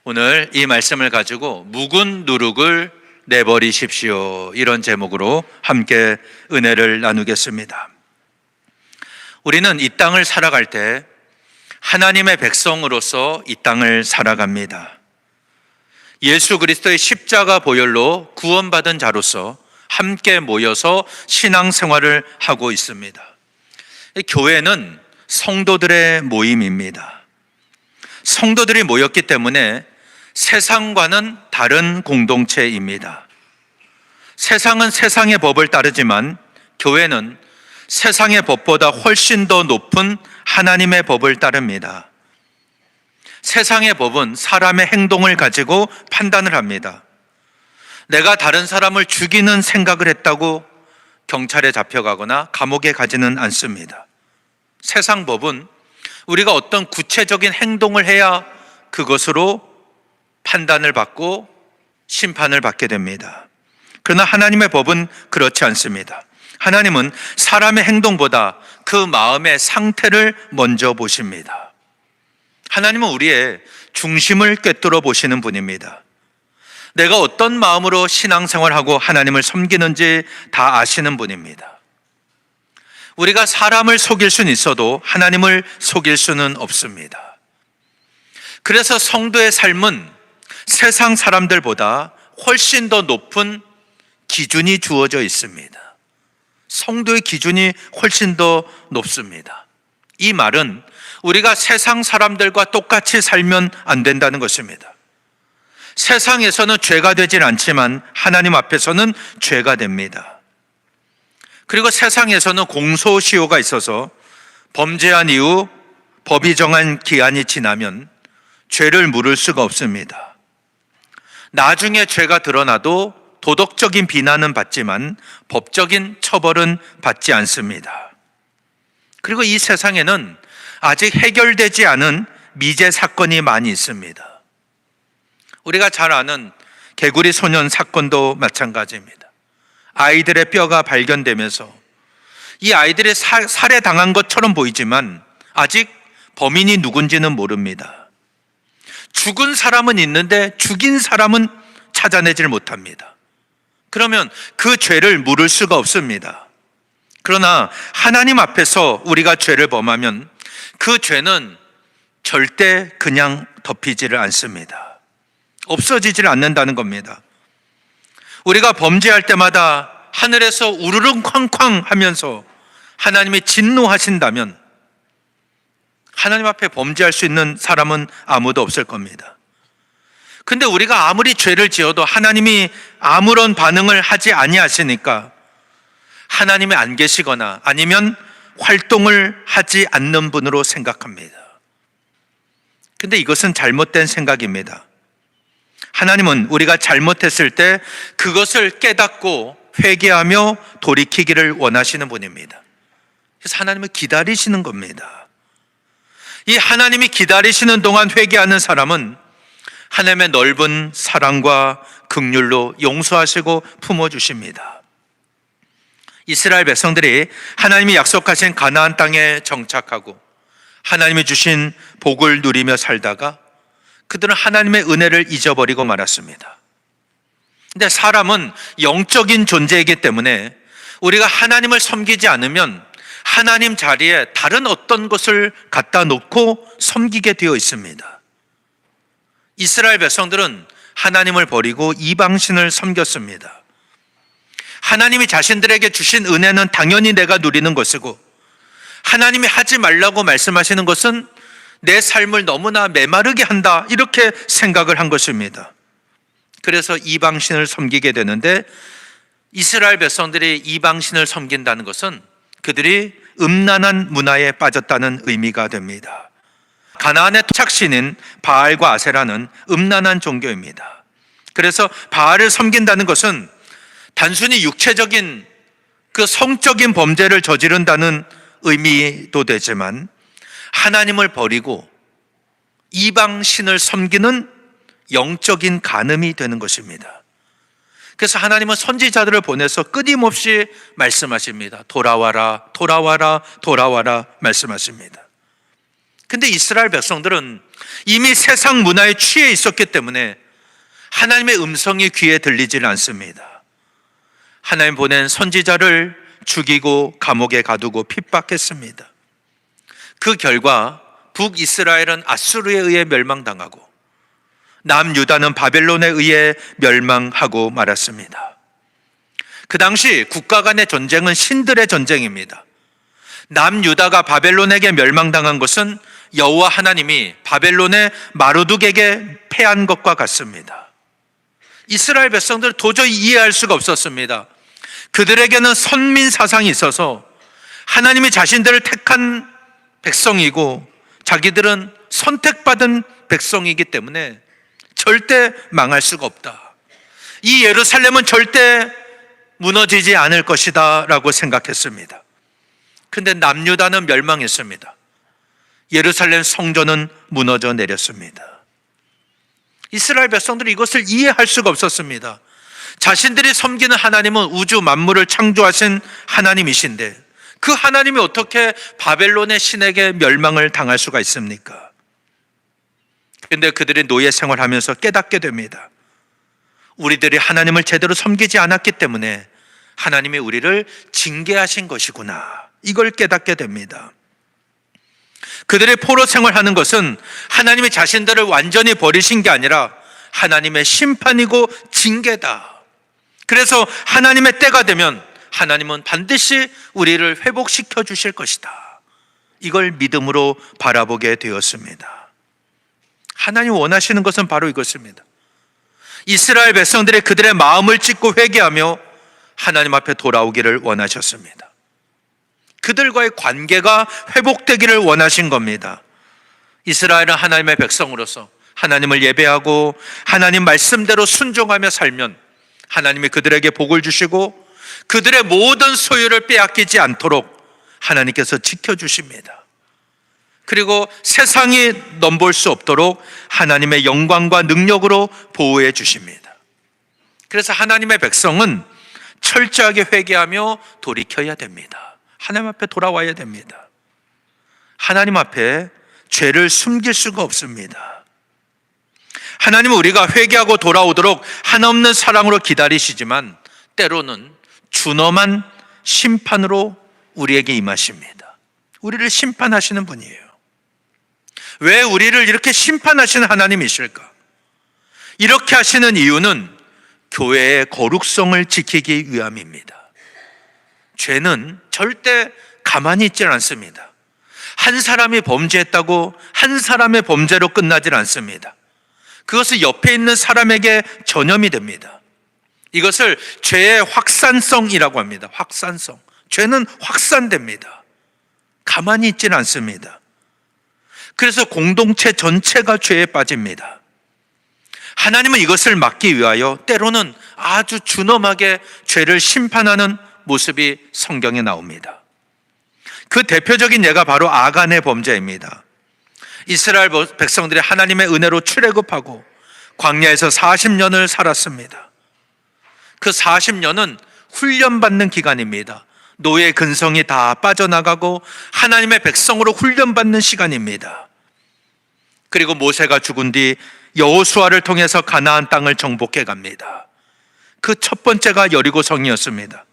오늘 이 말씀을 가지고 묵은 누룩을 내버리십시오, 이런 제목으로 함께 은혜를 나누겠습니다. 우리는 이 땅을 살아갈 때 하나님의 백성으로서 이 땅을 살아갑니다. 예수 그리스도의 십자가 보혈로 구원받은 자로서 함께 모여서 신앙생활을 하고 있습니다. 교회는 성도들의 모임입니다. 성도들이 모였기 때문에 세상과는 다른 공동체입니다. 세상은 세상의 법을 따르지만 교회는 세상의 법보다 훨씬 더 높은 하나님의 법을 따릅니다. 세상의 법은 사람의 행동을 가지고 판단을 합니다. 내가 다른 사람을 죽이는 생각을 했다고 경찰에 잡혀가거나 감옥에 가지는 않습니다. 세상 법은 우리가 어떤 구체적인 행동을 해야 그것으로 판단을 받고 심판을 받게 됩니다. 그러나 하나님의 법은 그렇지 않습니다. 하나님은 사람의 행동보다 그 마음의 상태를 먼저 보십니다. 하나님은 우리의 중심을 꿰뚫어 보시는 분입니다. 내가 어떤 마음으로 신앙생활하고 하나님을 섬기는지 다 아시는 분입니다. 우리가 사람을 속일 수는 있어도 하나님을 속일 수는 없습니다. 그래서 성도의 삶은 세상 사람들보다 훨씬 더 높은 기준이 주어져 있습니다. 성도의 기준이 훨씬 더 높습니다. 이 말은 우리가 세상 사람들과 똑같이 살면 안 된다는 것입니다. 세상에서는 죄가 되진 않지만 하나님 앞에서는 죄가 됩니다. 그리고 세상에서는 공소시효가 있어서 범죄한 이후 법이 정한 기한이 지나면 죄를 물을 수가 없습니다. 나중에 죄가 드러나도 도덕적인 비난은 받지만 법적인 처벌은 받지 않습니다. 그리고 이 세상에는 아직 해결되지 않은 미제 사건이 많이 있습니다. 우리가 잘 아는 개구리 소년 사건도 마찬가지입니다. 아이들의 뼈가 발견되면서 이 아이들이 살해당한 것처럼 보이지만 아직 범인이 누군지는 모릅니다. 죽은 사람은 있는데 죽인 사람은 찾아내질 못합니다. 그러면 그 죄를 물을 수가 없습니다. 그러나 하나님 앞에서 우리가 죄를 범하면 그 죄는 절대 그냥 덮이지를 않습니다. 없어지질 않는다는 겁니다. 우리가 범죄할 때마다 하늘에서 우르릉 쾅쾅 하면서 하나님이 진노하신다면 하나님 앞에 범죄할 수 있는 사람은 아무도 없을 겁니다. 근데 우리가 아무리 죄를 지어도 하나님이 아무런 반응을 하지 아니하시니까 하나님이 안 계시거나 아니면 활동을 하지 않는 분으로 생각합니다. 근데 이것은 잘못된 생각입니다. 하나님은 우리가 잘못했을 때 그것을 깨닫고 회개하며 돌이키기를 원하시는 분입니다. 그래서 하나님은 기다리시는 겁니다. 이 하나님이 기다리시는 동안 회개하는 사람은 하나님의 넓은 사랑과 긍휼로 용서하시고 품어주십니다. 이스라엘 백성들이 하나님이 약속하신 가나안 땅에 정착하고 하나님이 주신 복을 누리며 살다가 그들은 하나님의 은혜를 잊어버리고 말았습니다. 근데 사람은 영적인 존재이기 때문에 우리가 하나님을 섬기지 않으면 하나님 자리에 다른 어떤 것을 갖다 놓고 섬기게 되어 있습니다. 이스라엘 백성들은 하나님을 버리고 이방신을 섬겼습니다. 하나님이 자신들에게 주신 은혜는 당연히 내가 누리는 것이고 하나님이 하지 말라고 말씀하시는 것은 내 삶을 너무나 메마르게 한다, 이렇게 생각을 한 것입니다. 그래서 이방신을 섬기게 되는데 이스라엘 백성들이 이방신을 섬긴다는 것은 그들이 음란한 문화에 빠졌다는 의미가 됩니다. 가나안의 토착신인 바알과 아세라는 음란한 종교입니다. 그래서 바알을 섬긴다는 것은 단순히 육체적인 그 성적인 범죄를 저지른다는 의미도 되지만 하나님을 버리고 이방신을 섬기는 영적인 간음이 되는 것입니다. 그래서 하나님은 선지자들을 보내서 끊임없이 말씀하십니다. 돌아와라, 돌아와라, 돌아와라 말씀하십니다. 근데 이스라엘 백성들은 이미 세상 문화에 취해 있었기 때문에 하나님의 음성이 귀에 들리질 않습니다. 하나님 보낸 선지자를 죽이고 감옥에 가두고 핍박했습니다. 그 결과 북이스라엘은 아수르에 의해 멸망당하고 남유다는 바벨론에 의해 멸망하고 말았습니다. 그 당시 국가 간의 전쟁은 신들의 전쟁입니다. 남유다가 바벨론에게 멸망당한 것은 여호와 하나님이 바벨론의 마르둑에게 패한 것과 같습니다. 이스라엘 백성들은 도저히 이해할 수가 없었습니다. 그들에게는 선민 사상이 있어서 하나님이 자신들을 택한 백성이고 자기들은 선택받은 백성이기 때문에 절대 망할 수가 없다. 이 예루살렘은 절대 무너지지 않을 것이다 라고 생각했습니다. 근데 남유다는 멸망했습니다. 예루살렘 성전은 무너져 내렸습니다. 이스라엘 백성들이 이것을 이해할 수가 없었습니다. 자신들이 섬기는 하나님은 우주 만물을 창조하신 하나님이신데 그 하나님이 어떻게 바벨론의 신에게 멸망을 당할 수가 있습니까? 그런데 그들이 노예 생활하면서 깨닫게 됩니다. 우리들이 하나님을 제대로 섬기지 않았기 때문에 하나님이 우리를 징계하신 것이구나. 이걸 깨닫게 됩니다. 그들의 포로 생활하는 것은 하나님이 자신들을 완전히 버리신 게 아니라 하나님의 심판이고 징계다. 그래서 하나님의 때가 되면 하나님은 반드시 우리를 회복시켜 주실 것이다. 이걸 믿음으로 바라보게 되었습니다. 하나님 원하시는 것은 바로 이것입니다. 이스라엘 백성들이 그들의 마음을 찢고 회개하며 하나님 앞에 돌아오기를 원하셨습니다. 그들과의 관계가 회복되기를 원하신 겁니다. 이스라엘은 하나님의 백성으로서 하나님을 예배하고 하나님 말씀대로 순종하며 살면 하나님이 그들에게 복을 주시고 그들의 모든 소유를 빼앗기지 않도록 하나님께서 지켜주십니다. 그리고 세상이 넘볼 수 없도록 하나님의 영광과 능력으로 보호해 주십니다. 그래서 하나님의 백성은 철저하게 회개하며 돌이켜야 됩니다. 하나님 앞에 돌아와야 됩니다. 하나님 앞에 죄를 숨길 수가 없습니다. 하나님은 우리가 회개하고 돌아오도록 한없는 사랑으로 기다리시지만 때로는 준엄한 심판으로 우리에게 임하십니다. 우리를 심판하시는 분이에요. 왜 우리를 이렇게 심판하시는 하나님이실까? 이렇게 하시는 이유는 교회의 거룩성을 지키기 위함입니다. 죄는 절대 가만히 있질 않습니다. 한 사람이 범죄했다고 한 사람의 범죄로 끝나질 않습니다. 그것은 옆에 있는 사람에게 전염이 됩니다. 이것을 죄의 확산성이라고 합니다. 확산성. 죄는 확산됩니다. 가만히 있지는 않습니다. 그래서 공동체 전체가 죄에 빠집니다. 하나님은 이것을 막기 위하여 때로는 아주 준엄하게 죄를 심판하는 모습이 성경에 나옵니다. 그 대표적인 예가 바로 아간의 범죄입니다. 이스라엘 백성들이 하나님의 은혜로 출애굽하고 광야에서 40년을 살았습니다. 그 40년은 훈련받는 기간입니다. 노예 근성이 다 빠져나가고 하나님의 백성으로 훈련받는 시간입니다. 그리고 모세가 죽은 뒤 여호수아를 통해서 가나안 땅을 정복해 갑니다. 그 첫 번째가 여리고성이었습니다.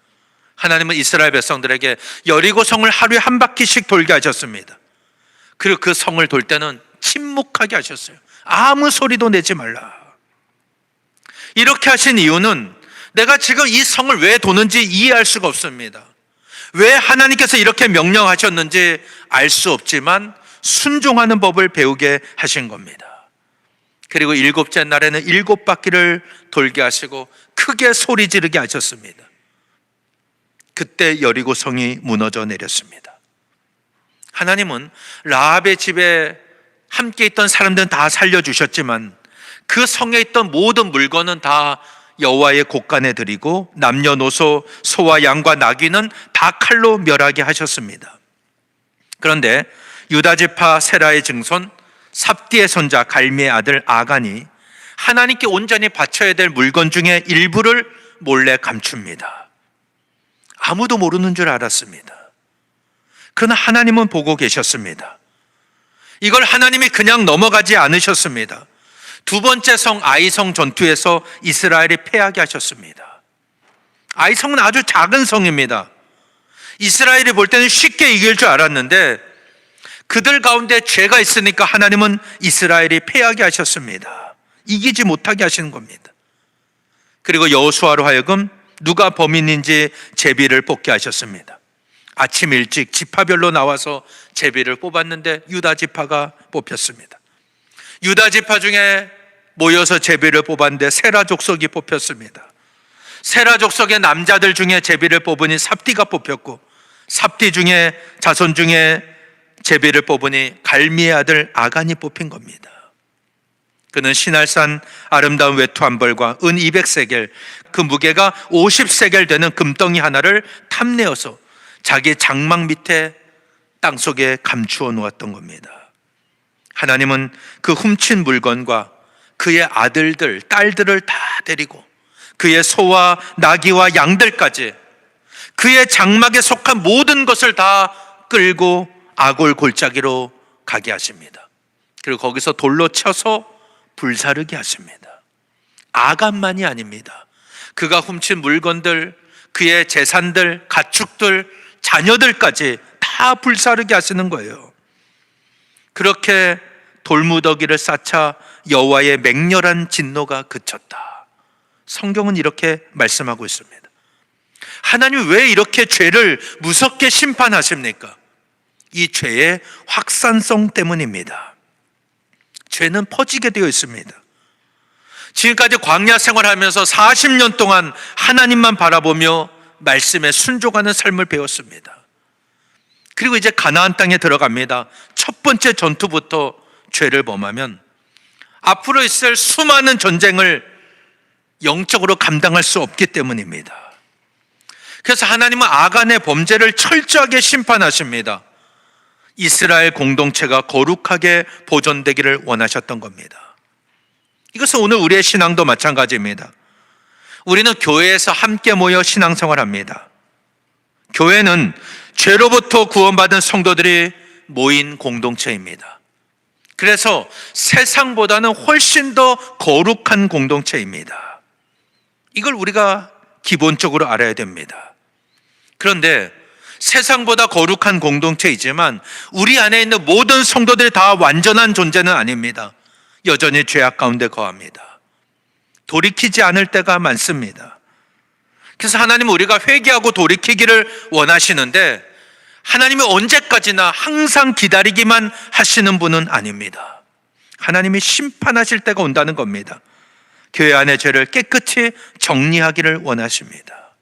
하나님은 이스라엘 백성들에게 여리고성을 하루에 한 바퀴씩 돌게 하셨습니다. 그리고 그 성을 돌 때는 침묵하게 하셨어요. 아무 소리도 내지 말라. 이렇게 하신 이유는 내가 지금 이 성을 왜 도는지 이해할 수가 없습니다. 왜 하나님께서 이렇게 명령하셨는지 알 수 없지만 순종하는 법을 배우게 하신 겁니다. 그리고 일곱째 날에는 7바퀴를 돌게 하시고 크게 소리 지르게 하셨습니다. 그때 여리고성이 무너져 내렸습니다. 하나님은 라합의 집에 함께 있던 사람들은 다 살려주셨지만 그 성에 있던 모든 물건은 다 여호와의 곳간에 드리고 남녀노소 소와 양과 나귀는 다 칼로 멸하게 하셨습니다. 그런데 유다지파 세라의 증손 삽디의 손자 갈미의 아들 아간이 하나님께 온전히 바쳐야 될 물건 중에 일부를 몰래 감춥니다. 아무도 모르는 줄 알았습니다. 그러나 하나님은 보고 계셨습니다. 이걸 하나님이 그냥 넘어가지 않으셨습니다. 두 번째 성 아이성 전투에서 이스라엘이 패하게 하셨습니다. 아이성은 아주 작은 성입니다. 이스라엘이 볼 때는 쉽게 이길 줄 알았는데 그들 가운데 죄가 있으니까 하나님은 이스라엘이 패하게 하셨습니다. 이기지 못하게 하시는 겁니다. 그리고 여호수아로 하여금 누가 범인인지 제비를 뽑게 하셨습니다. 아침 일찍 지파별로 나와서 제비를 뽑았는데 유다 지파가 뽑혔습니다. 유다 지파 중에 모여서 제비를 뽑았는데 세라 족속이 뽑혔습니다. 세라 족속의 남자들 중에 제비를 뽑으니 삽디가 뽑혔고, 삽디 중에 자손 중에 제비를 뽑으니 갈미의 아들 아간이 뽑힌 겁니다. 그는 신할산 아름다운 외투 한 벌과 은 200세겔, 그 무게가 50세겔 되는 금덩이 하나를 탐내어서 자기 장막 밑에 땅속에 감추어 놓았던 겁니다. 하나님은 그 훔친 물건과 그의 아들들, 딸들을 다 데리고 그의 소와 나귀와 양들까지 그의 장막에 속한 모든 것을 다 끌고 아골 골짜기로 가게 하십니다. 그리고 거기서 돌로 쳐서 불사르게 하십니다. 아간만이 아닙니다. 그가 훔친 물건들, 그의 재산들, 가축들, 자녀들까지 다 불사르게 하시는 거예요. 그렇게 돌무더기를 쌓자 여호와의 맹렬한 진노가 그쳤다. 성경은 이렇게 말씀하고 있습니다. 하나님 왜 이렇게 죄를 무섭게 심판하십니까? 이 죄의 확산성 때문입니다. 죄는 퍼지게 되어 있습니다. 지금까지 광야 생활하면서 40년 동안 하나님만 바라보며 말씀에 순종하는 삶을 배웠습니다. 그리고 이제 가나안 땅에 들어갑니다. 첫 번째 전투부터 죄를 범하면 앞으로 있을 수많은 전쟁을 영적으로 감당할 수 없기 때문입니다. 그래서 하나님은 아간의 범죄를 철저하게 심판하십니다. 이스라엘 공동체가 거룩하게 보존되기를 원하셨던 겁니다. 이것은 오늘 우리의 신앙도 마찬가지입니다. 우리는 교회에서 함께 모여 신앙생활합니다. 교회는 죄로부터 구원받은 성도들이 모인 공동체입니다. 그래서 세상보다는 훨씬 더 거룩한 공동체입니다. 이걸 우리가 기본적으로 알아야 됩니다. 그런데 세상보다 거룩한 공동체이지만 우리 안에 있는 모든 성도들이 다 완전한 존재는 아닙니다. 여전히 죄악 가운데 거합니다. 돌이키지 않을 때가 많습니다. 그래서 하나님은 우리가 회개하고 돌이키기를 원하시는데 하나님이 언제까지나 항상 기다리기만 하시는 분은 아닙니다. 하나님이 심판하실 때가 온다는 겁니다. 교회 안의 죄를 깨끗이 정리하기를 원하십니다.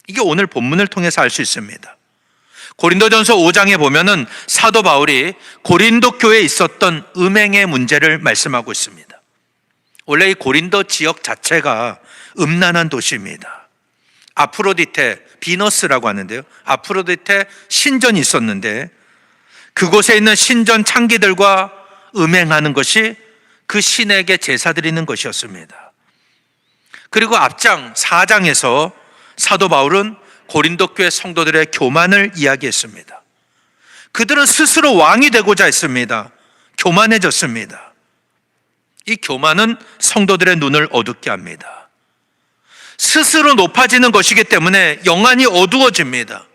이게 오늘 본문을 통해서 알 수 있습니다. 고린도전서 5장에 보면은 사도 바울이 고린도 교회에 있었던 음행의 문제를 말씀하고 있습니다. 원래 이 고린도 지역 자체가 음란한 도시입니다. 아프로디테, 비너스라고 하는데요. 아프로디테 신전이 있었는데 그곳에 있는 신전 창기들과 음행하는 것이 그 신에게 제사 드리는 것이었습니다. 그리고 앞장 4장에서 사도 바울은 고린도 교회 성도들의 교만을 이야기했습니다. 그들은 스스로 왕이 되고자 했습니다. 교만해졌습니다. 이 교만은 성도들의 눈을 어둡게 합니다. 스스로 높아지는 것이기 때문에 영안이 어두워집니다.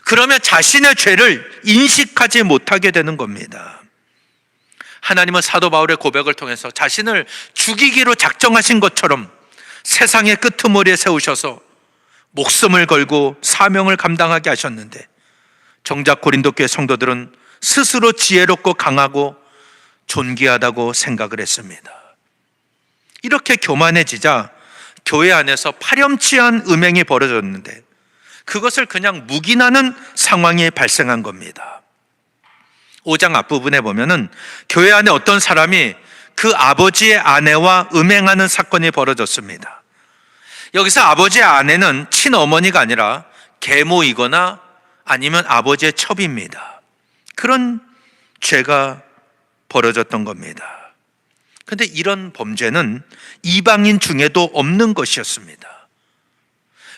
그러면 자신의 죄를 인식하지 못하게 되는 겁니다. 하나님은 사도 바울의 고백을 통해서 자신을 죽이기로 작정하신 것처럼 세상의 끄트머리에 세우셔서 목숨을 걸고 사명을 감당하게 하셨는데 정작 고린도 교회 성도들은 스스로 지혜롭고 강하고 존귀하다고 생각을 했습니다. 이렇게 교만해지자 교회 안에서 파렴치한 음행이 벌어졌는데 그것을 그냥 묵인하는 상황이 발생한 겁니다. 5장 앞부분에 보면은 교회 안에 어떤 사람이 그 아버지의 아내와 음행하는 사건이 벌어졌습니다. 여기서 아버지의 아내는 친어머니가 아니라 계모이거나 아니면 아버지의 첩입니다. 그런 죄가 벌어졌던 겁니다. 그런데 이런 범죄는 이방인 중에도 없는 것이었습니다.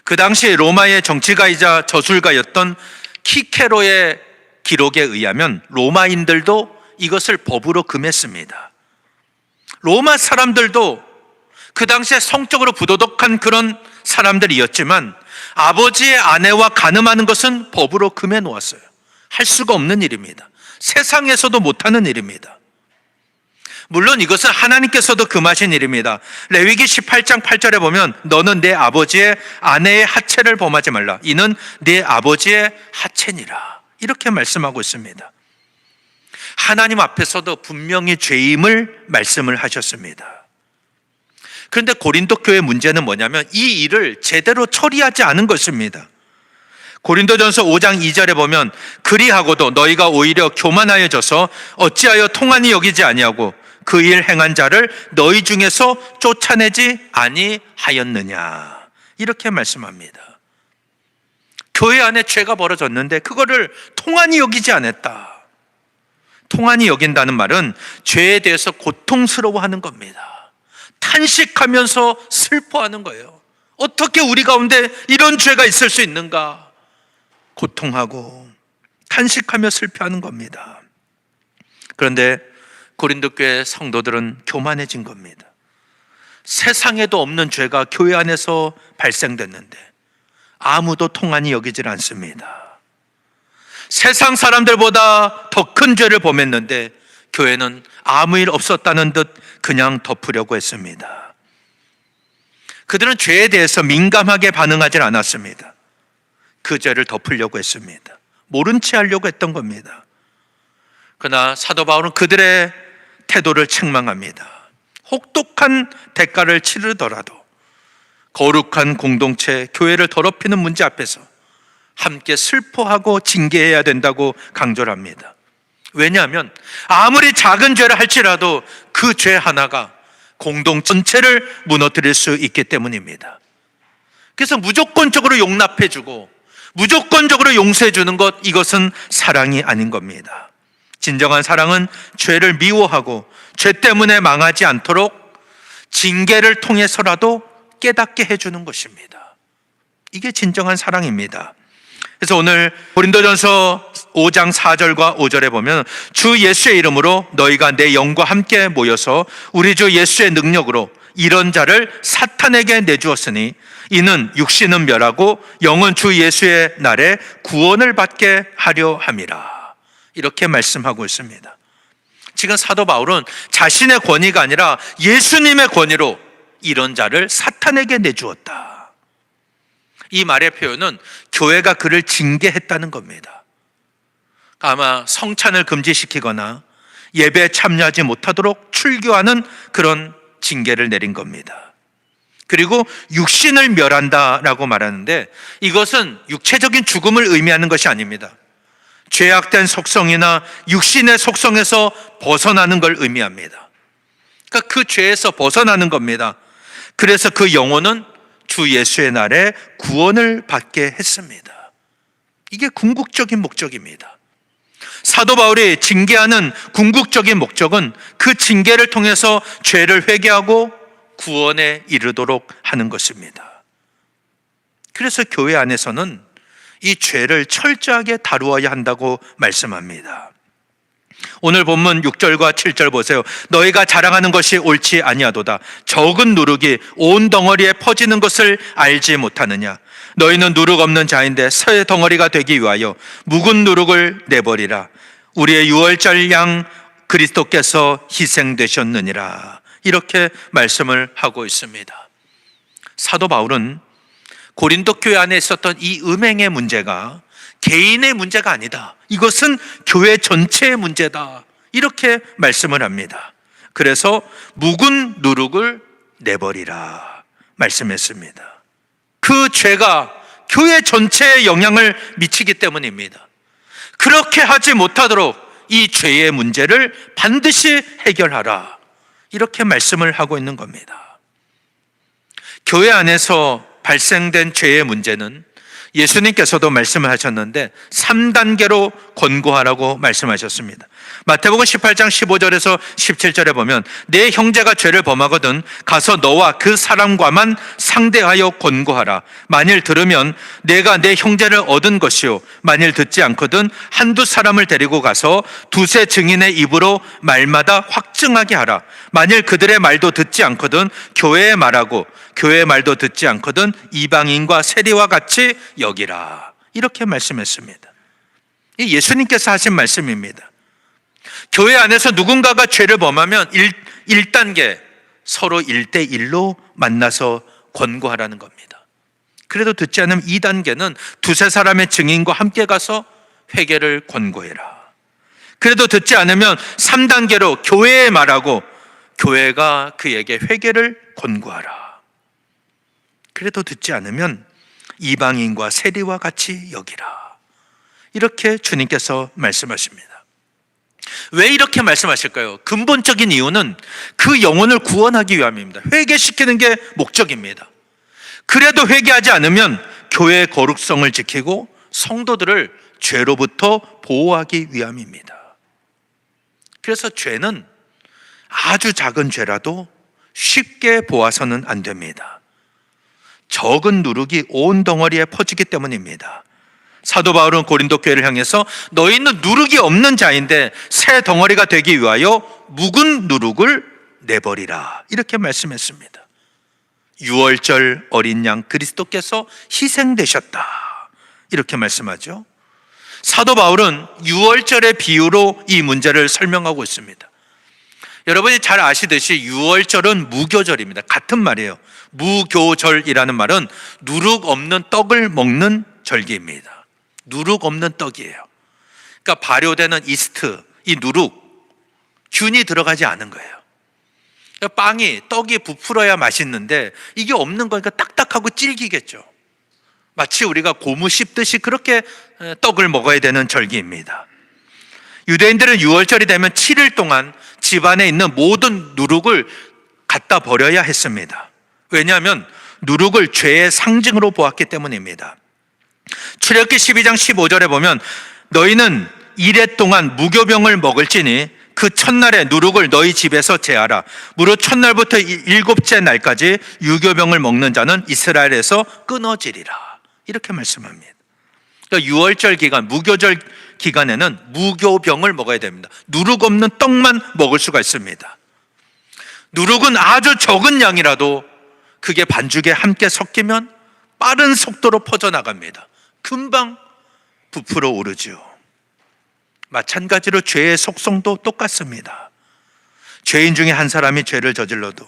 그 당시 로마의 정치가이자 저술가였던 키케로의 기록에 의하면 로마인들도 이것을 법으로 금했습니다. 로마 사람들도 그 당시에 성적으로 부도덕한 그런 사람들이었지만 아버지의 아내와 간음하는 것은 법으로 금해 놓았어요. 할 수가 없는 일입니다. 세상에서도 못하는 일입니다. 물론 이것은 하나님께서도 금하신 일입니다. 레위기 18장 8절에 보면 너는 내 아버지의 아내의 하체를 범하지 말라. 이는 내 아버지의 하체니라. 이렇게 말씀하고 있습니다. 하나님 앞에서도 분명히 죄임을 말씀을 하셨습니다. 그런데 고린도 교회 문제는 뭐냐면 이 일을 제대로 처리하지 않은 것입니다. 고린도전서 5장 2절에 보면 그리하고도 너희가 오히려 교만하여져서 어찌하여 통한이 여기지 아니하고 그 일 행한 자를 너희 중에서 쫓아내지 아니하였느냐, 이렇게 말씀합니다. 교회 안에 죄가 벌어졌는데 그거를 통한이 여기지 않았다. 통한이 여긴다는 말은 죄에 대해서 고통스러워하는 겁니다. 탄식하면서 슬퍼하는 거예요. 어떻게 우리 가운데 이런 죄가 있을 수 있는가? 고통하고 탄식하며 슬퍼하는 겁니다. 그런데 고린도 교회 성도들은 교만해진 겁니다. 세상에도 없는 죄가 교회 안에서 발생됐는데 아무도 통한이 여기질 않습니다. 세상 사람들보다 더 큰 죄를 범했는데 교회는 아무 일 없었다는 듯 그냥 덮으려고 했습니다. 그들은 죄에 대해서 민감하게 반응하지 않았습니다. 그 죄를 덮으려고 했습니다. 모른 체 하려고 했던 겁니다. 그러나 사도 바울은 그들의 태도를 책망합니다. 혹독한 대가를 치르더라도 거룩한 공동체, 교회를 더럽히는 문제 앞에서 함께 슬퍼하고 징계해야 된다고 강조를 합니다. 왜냐하면 아무리 작은 죄를 할지라도 그 죄 하나가 공동 전체를 무너뜨릴 수 있기 때문입니다. 그래서 무조건적으로 용납해주고 무조건적으로 용서해주는 것, 이것은 사랑이 아닌 겁니다. 진정한 사랑은 죄를 미워하고 죄 때문에 망하지 않도록 징계를 통해서라도 깨닫게 해주는 것입니다. 이게 진정한 사랑입니다. 그래서 오늘 고린도전서 5장 4절과 5절에 보면 주 예수의 이름으로 너희가 내 영과 함께 모여서 우리 주 예수의 능력으로 이런 자를 사탄에게 내주었으니 이는 육신은 멸하고 영은 주 예수의 날에 구원을 받게 하려 함이라. 이렇게 말씀하고 있습니다. 지금 사도 바울은 자신의 권위가 아니라 예수님의 권위로 이런 자를 사탄에게 내주었다. 이 말의 표현은 교회가 그를 징계했다는 겁니다. 아마 성찬을 금지시키거나 예배에 참여하지 못하도록 출교하는 그런 징계를 내린 겁니다. 그리고 육신을 멸한다라고 말하는데 이것은 육체적인 죽음을 의미하는 것이 아닙니다. 죄악된 속성이나 육신의 속성에서 벗어나는 걸 의미합니다. 그러니까 그 죄에서 벗어나는 겁니다. 그래서 그 영혼은 주 예수의 날에 구원을 받게 했습니다. 이게 궁극적인 목적입니다. 사도 바울이 징계하는 궁극적인 목적은 그 징계를 통해서 죄를 회개하고 구원에 이르도록 하는 것입니다. 그래서 교회 안에서는 이 죄를 철저하게 다루어야 한다고 말씀합니다. 오늘 본문 6절과 7절 보세요. 너희가 자랑하는 것이 옳지 아니하도다. 적은 누룩이 온 덩어리에 퍼지는 것을 알지 못하느냐. 너희는 누룩 없는 자인데 새 덩어리가 되기 위하여 묵은 누룩을 내버리라. 우리의 유월절 양 그리스도께서 희생되셨느니라. 이렇게 말씀을 하고 있습니다. 사도 바울은 고린도 교회 안에 있었던 이 음행의 문제가 개인의 문제가 아니다. 이것은 교회 전체의 문제다. 이렇게 말씀을 합니다. 그래서 묵은 누룩을 내버리라 말씀했습니다. 그 죄가 교회 전체에 영향을 미치기 때문입니다. 그렇게 하지 못하도록 이 죄의 문제를 반드시 해결하라. 이렇게 말씀을 하고 있는 겁니다. 교회 안에서 발생된 죄의 문제는 예수님께서도 말씀을 하셨는데 3단계로 권고하라고 말씀하셨습니다. 마태복음 18장 15절에서 17절에 보면 내 형제가 죄를 범하거든 가서 너와 그 사람과만 상대하여 권고하라. 만일 들으면 내가 내 형제를 얻은 것이요 만일 듣지 않거든 한두 사람을 데리고 가서 두세 증인의 입으로 말마다 확증하게 하라. 만일 그들의 말도 듣지 않거든 교회의 말하고 교회의 말도 듣지 않거든 이방인과 세리와 같이 여기라. 이렇게 말씀했습니다. 이 예수님께서 하신 말씀입니다. 교회 안에서 누군가가 죄를 범하면 1단계 서로 1대1로 만나서 권고하라는 겁니다. 그래도 듣지 않으면 2단계는 두세 사람의 증인과 함께 가서 회개를 권고해라. 그래도 듣지 않으면 3단계로 교회에 말하고 교회가 그에게 회개를 권고하라. 그래도 듣지 않으면 이방인과 세리와 같이 여기라. 이렇게 주님께서 말씀하십니다. 왜 이렇게 말씀하실까요? 근본적인 이유는 그 영혼을 구원하기 위함입니다. 회개시키는 게 목적입니다. 그래도 회개하지 않으면 교회의 거룩성을 지키고 성도들을 죄로부터 보호하기 위함입니다. 그래서 죄는 아주 작은 죄라도 쉽게 보아서는 안 됩니다. 적은 누룩이 온 덩어리에 퍼지기 때문입니다. 사도 바울은 고린도 교회를 향해서 너희는 누룩이 없는 자인데 새 덩어리가 되기 위하여 묵은 누룩을 내버리라. 이렇게 말씀했습니다. 유월절 어린 양 그리스도께서 희생되셨다. 이렇게 말씀하죠. 사도 바울은 유월절의 비유로 이 문제를 설명하고 있습니다. 여러분이 잘 아시듯이 유월절은 무교절입니다. 같은 말이에요. 무교절이라는 말은 누룩 없는 떡을 먹는 절기입니다. 누룩 없는 떡이에요. 그러니까 발효되는 이스트, 이 누룩, 균이 들어가지 않은 거예요. 그러니까 떡이 부풀어야 맛있는데 이게 없는 거니까 딱딱하고 질기겠죠. 마치 우리가 고무 씹듯이 그렇게 떡을 먹어야 되는 절기입니다. 유대인들은 유월절이 되면 7일 동안 집안에 있는 모든 누룩을 갖다 버려야 했습니다. 왜냐하면 누룩을 죄의 상징으로 보았기 때문입니다. 출애굽기 12장 15절에 보면 너희는 이래 동안 무교병을 먹을지니 그 첫날에 누룩을 너희 집에서 제하라. 무릇 첫날부터 일곱째 날까지 유교병을 먹는 자는 이스라엘에서 끊어지리라. 이렇게 말씀합니다. 그러니까 유월절 기간, 무교절 기간에는 무교병을 먹어야 됩니다. 누룩 없는 떡만 먹을 수가 있습니다. 누룩은 아주 적은 양이라도 그게 반죽에 함께 섞이면 빠른 속도로 퍼져나갑니다. 금방 부풀어 오르죠. 마찬가지로 죄의 속성도 똑같습니다. 죄인 중에 한 사람이 죄를 저질러도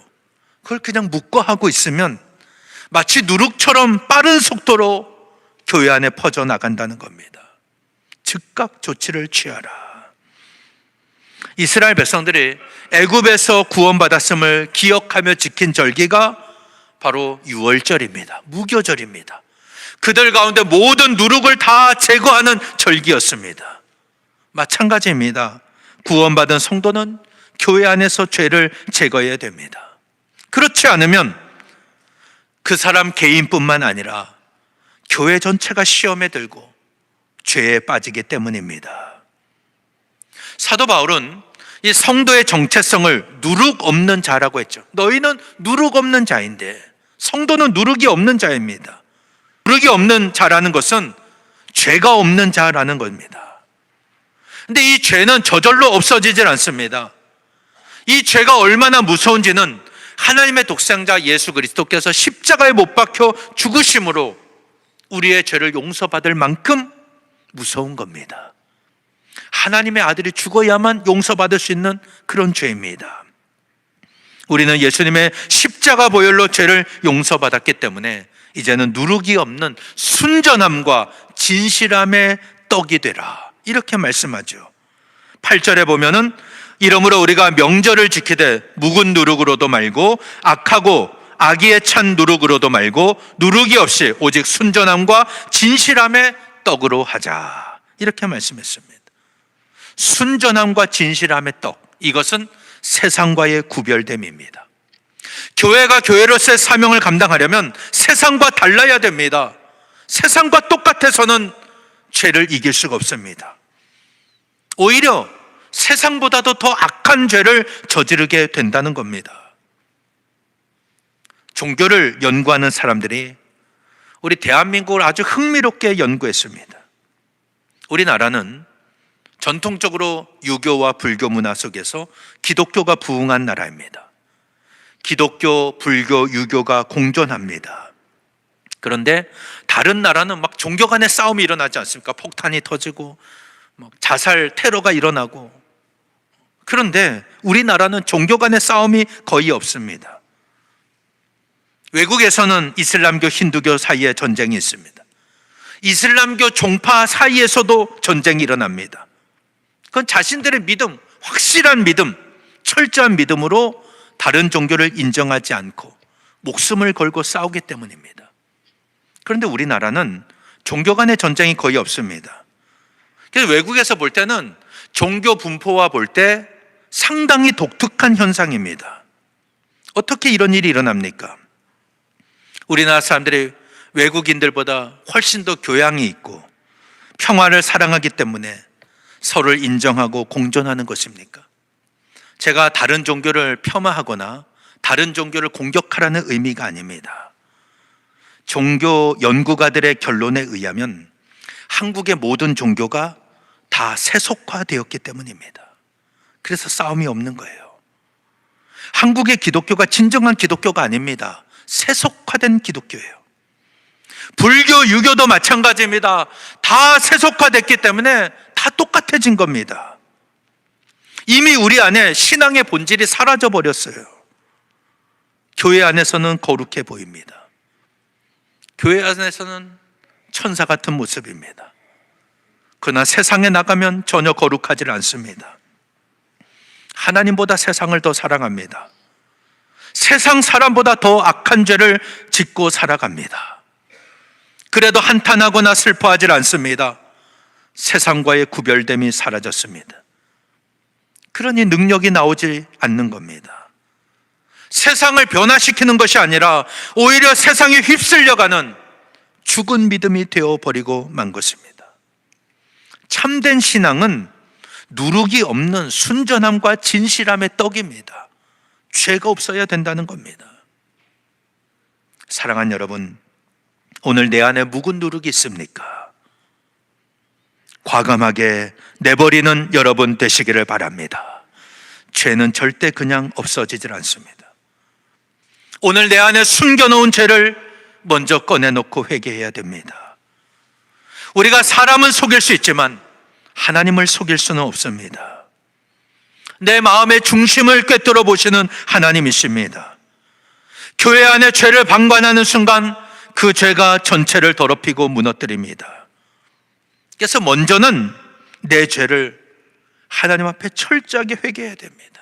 그걸 그냥 묵과하고 있으면 마치 누룩처럼 빠른 속도로 교회 안에 퍼져나간다는 겁니다. 즉각 조치를 취하라. 이스라엘 백성들이 애굽에서 구원받았음을 기억하며 지킨 절기가 바로 유월절입니다. 무교절입니다. 그들 가운데 모든 누룩을 다 제거하는 절기였습니다. 마찬가지입니다. 구원받은 성도는 교회 안에서 죄를 제거해야 됩니다. 그렇지 않으면 그 사람 개인뿐만 아니라 교회 전체가 시험에 들고 죄에 빠지기 때문입니다. 사도 바울은 이 성도의 정체성을 누룩 없는 자라고 했죠. 너희는 누룩 없는 자인데 성도는 누룩이 없는 자입니다. 누룩이 없는 자라는 것은 죄가 없는 자라는 겁니다. 근데 이 죄는 저절로 없어지질 않습니다. 이 죄가 얼마나 무서운지는 하나님의 독생자 예수 그리스도께서 십자가에 못 박혀 죽으심으로 우리의 죄를 용서받을 만큼 무서운 겁니다. 하나님의 아들이 죽어야만 용서받을 수 있는 그런 죄입니다. 우리는 예수님의 십자가 보혈로 죄를 용서받았기 때문에 이제는 누룩이 없는 순전함과 진실함의 떡이 되라. 이렇게 말씀하죠. 8절에 보면은 이러므로 우리가 명절을 지키되 묵은 누룩으로도 말고 악하고 악의에 찬 누룩으로도 말고 누룩이 없이 오직 순전함과 진실함의 떡으로 하자. 이렇게 말씀했습니다. 순전함과 진실함의 떡, 이것은 세상과의 구별됨입니다. 교회가 교회로서의 사명을 감당하려면 세상과 달라야 됩니다. 세상과 똑같아서는 죄를 이길 수가 없습니다. 오히려 세상보다도 더 악한 죄를 저지르게 된다는 겁니다. 종교를 연구하는 사람들이 우리 대한민국을 아주 흥미롭게 연구했습니다. 우리나라는 전통적으로 유교와 불교 문화 속에서 기독교가 부흥한 나라입니다. 기독교, 불교, 유교가 공존합니다. 그런데 다른 나라는 막 종교 간의 싸움이 일어나지 않습니까? 폭탄이 터지고 자살 테러가 일어나고. 그런데 우리나라는 종교 간의 싸움이 거의 없습니다. 외국에서는 이슬람교, 힌두교 사이에 전쟁이 있습니다. 이슬람교 종파 사이에서도 전쟁이 일어납니다. 그건 자신들의 믿음, 확실한 믿음, 철저한 믿음으로 다른 종교를 인정하지 않고 목숨을 걸고 싸우기 때문입니다. 그런데 우리나라는 종교 간의 전쟁이 거의 없습니다. 그래서 외국에서 볼 때는 종교 분포와 볼 때 상당히 독특한 현상입니다. 어떻게 이런 일이 일어납니까? 우리나라 사람들이 외국인들보다 훨씬 더 교양이 있고 평화를 사랑하기 때문에 서로를 인정하고 공존하는 것입니까? 제가 다른 종교를 폄하하거나 다른 종교를 공격하라는 의미가 아닙니다. 종교 연구가들의 결론에 의하면 한국의 모든 종교가 다 세속화되었기 때문입니다. 그래서 싸움이 없는 거예요. 한국의 기독교가 진정한 기독교가 아닙니다. 세속화된 기독교예요. 불교, 유교도 마찬가지입니다. 다 세속화됐기 때문에 다 똑같아진 겁니다. 이미 우리 안에 신앙의 본질이 사라져 버렸어요. 교회 안에서는 거룩해 보입니다. 교회 안에서는 천사 같은 모습입니다. 그러나 세상에 나가면 전혀 거룩하지 않습니다. 하나님보다 세상을 더 사랑합니다. 세상 사람보다 더 악한 죄를 짓고 살아갑니다. 그래도 한탄하거나 슬퍼하지 않습니다. 세상과의 구별됨이 사라졌습니다. 그러니 능력이 나오지 않는 겁니다. 세상을 변화시키는 것이 아니라 오히려 세상에 휩쓸려가는 죽은 믿음이 되어버리고 만 것입니다. 참된 신앙은 누룩이 없는 순전함과 진실함의 떡입니다. 죄가 없어야 된다는 겁니다. 사랑하는 여러분, 오늘 내 안에 묵은 누룩이 있습니까? 과감하게 내버리는 여러분 되시기를 바랍니다. 죄는 절대 그냥 없어지질 않습니다. 오늘 내 안에 숨겨놓은 죄를 먼저 꺼내놓고 회개해야 됩니다. 우리가 사람은 속일 수 있지만 하나님을 속일 수는 없습니다. 내 마음의 중심을 꿰뚫어 보시는 하나님이십니다. 교회 안에 죄를 방관하는 순간 그 죄가 전체를 더럽히고 무너뜨립니다. 그래서 먼저는 내 죄를 하나님 앞에 철저하게 회개해야 됩니다.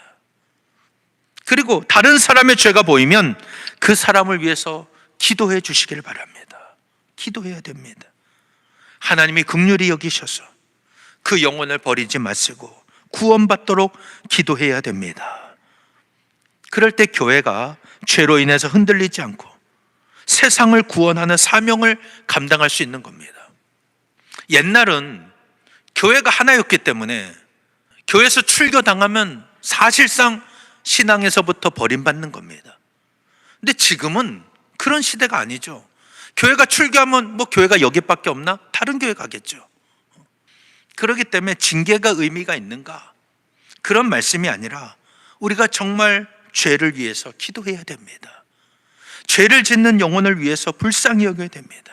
그리고 다른 사람의 죄가 보이면 그 사람을 위해서 기도해 주시길 바랍니다. 기도해야 됩니다. 하나님이 긍휼히 여기셔서 그 영혼을 버리지 마시고 구원받도록 기도해야 됩니다. 그럴 때 교회가 죄로 인해서 흔들리지 않고 세상을 구원하는 사명을 감당할 수 있는 겁니다. 옛날은 교회가 하나였기 때문에 교회에서 출교당하면 사실상 신앙에서부터 버림받는 겁니다. 근데 지금은 그런 시대가 아니죠. 교회가 출교하면 교회가 여기밖에 없나? 다른 교회 가겠죠. 그렇기 때문에 징계가 의미가 있는가? 그런 말씀이 아니라 우리가 정말 죄를 위해서 기도해야 됩니다. 죄를 짓는 영혼을 위해서 불쌍히 여겨야 됩니다.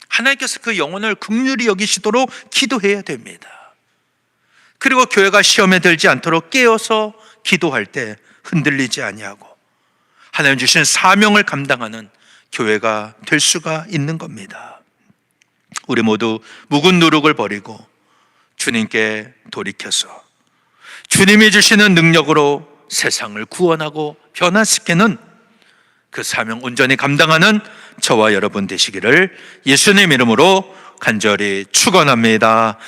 하나님께서 그 영혼을 긍휼히 여기시도록 기도해야 됩니다. 그리고 교회가 시험에 들지 않도록 깨어서 기도할 때 흔들리지 아니하고 하나님 주신 사명을 감당하는 교회가 될 수가 있는 겁니다. 우리 모두 묵은 누룩을 버리고 주님께 돌이켜서 주님이 주시는 능력으로 세상을 구원하고 변화시키는 그 사명 온전히 감당하는 저와 여러분 되시기를 예수님 이름으로 간절히 축원합니다.